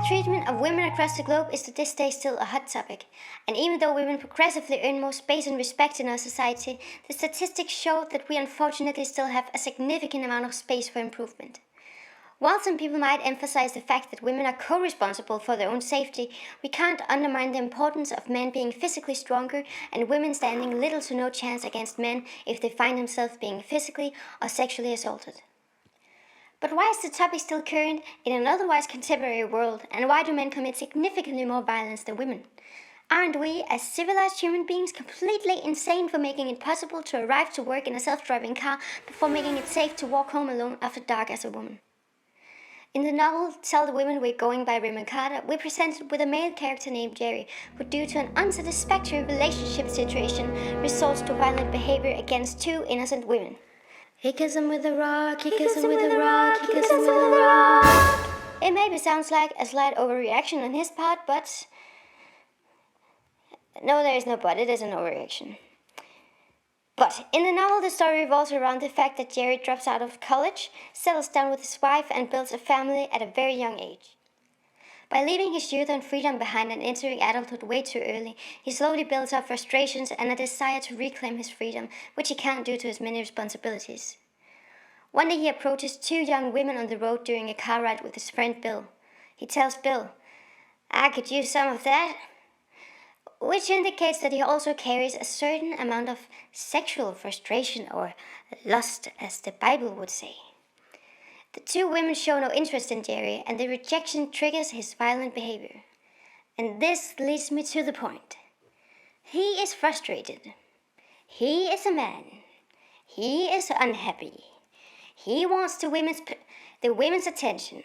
treatment of women across the globe is to this day still a hot topic, and even though women progressively earn more space and respect in our society, the statistics show that we unfortunately still have a significant amount of space for improvement. While some people might emphasize the fact that women are co-responsible for their own safety, we can't undermine the importance of men being physically stronger and women standing little to no chance against men if they find themselves being physically or sexually assaulted. But why is the topic still current in an otherwise contemporary world, and why do men commit significantly more violence than women? Aren't we, as civilized human beings, completely insane for making it possible to arrive to work in a self-driving car before making it safe to walk home alone after dark as a woman? In the novel Tell the Women We're Going by Raymond Carter, we're presented with a male character named Jerry, who due to an unsatisfactory relationship situation resorts to violent behavior against two innocent women. He kissed him with a rock, he kissed him with a rock, he kissed him with a rock. It maybe sounds like a slight overreaction on his part, but... No, there is no but, it is an overreaction. But in the novel, the story revolves around the fact that Jerry drops out of college, settles down with his wife, and builds a family at a very young age. By leaving his youth and freedom behind and entering adulthood way too early, he slowly builds up frustrations and a desire to reclaim his freedom, which he can't due to his many responsibilities. One day he approaches two young women on the road during a car ride with his friend Bill. He tells Bill, "I could use some of that," which indicates that he also carries a certain amount of sexual frustration or lust, as the Bible would say. The two women show no interest in Jerry, and the rejection triggers his violent behavior. And this leads me to the point. He is frustrated. He is a man. He is unhappy. He wants the women's attention.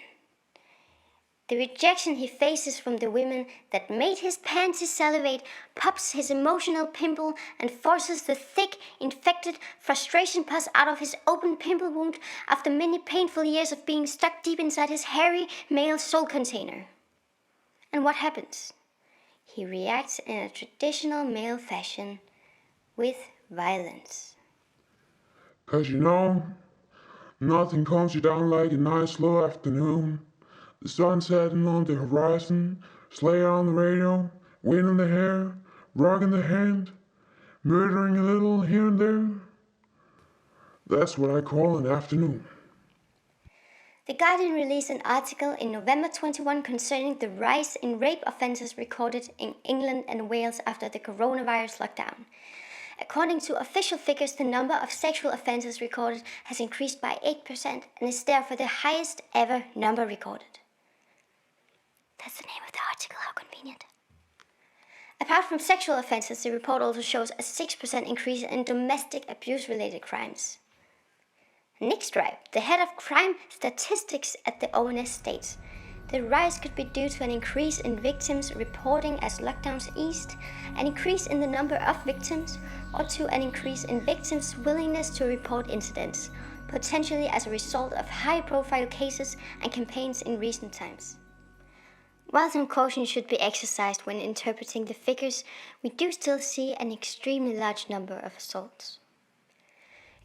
The rejection he faces from the women that made his panties salivate pops his emotional pimple and forces the thick, infected frustration pus out of his open pimple wound after many painful years of being stuck deep inside his hairy male soul container. And what happens? He reacts in a traditional male fashion with violence. 'Cause nothing calms you down like a nice slow afternoon. The sun setting on the horizon, Slayer on the radio, wind in the hair, rock in the hand, murdering a little here and there. That's what I call an afternoon. The Guardian released an article in November 21 concerning the rise in rape offences recorded in England and Wales after the coronavirus lockdown. According to official figures, the number of sexual offences recorded has increased by 8% and is therefore the highest ever number recorded. That's the name of the article, how convenient. Apart from sexual offences, the report also shows a 6% increase in domestic abuse-related crimes. Nick Stripe, the head of crime statistics at the ONS, states, the rise could be due to an increase in victims reporting as lockdowns eased, an increase in the number of victims, or to an increase in victims' willingness to report incidents, potentially as a result of high-profile cases and campaigns in recent times. While some caution should be exercised when interpreting the figures, we do still see an extremely large number of assaults.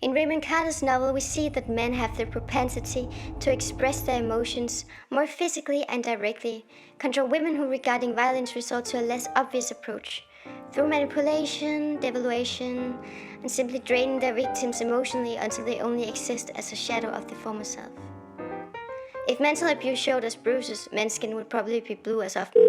In Raymond Carter's novel, we see that men have the propensity to express their emotions more physically and directly, contra women who regarding violence resort to a less obvious approach, through manipulation, devaluation, and simply draining their victims emotionally until they only exist as a shadow of the former self. If mental abuse showed as bruises, men's skin would probably be blue as often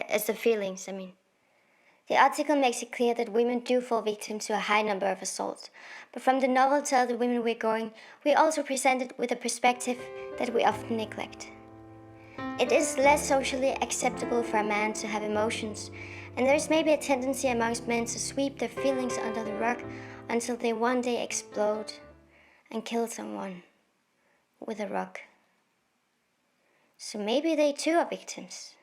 as the feelings, The article makes it clear that women do fall victim to a high number of assaults, but from the novel Tell the Women We're Going, we're also presented with a perspective that we often neglect. It is less socially acceptable for a man to have emotions, and there is maybe a tendency amongst men to sweep their feelings under the rug until they one day explode and kill someone with a rock. So maybe they too are victims.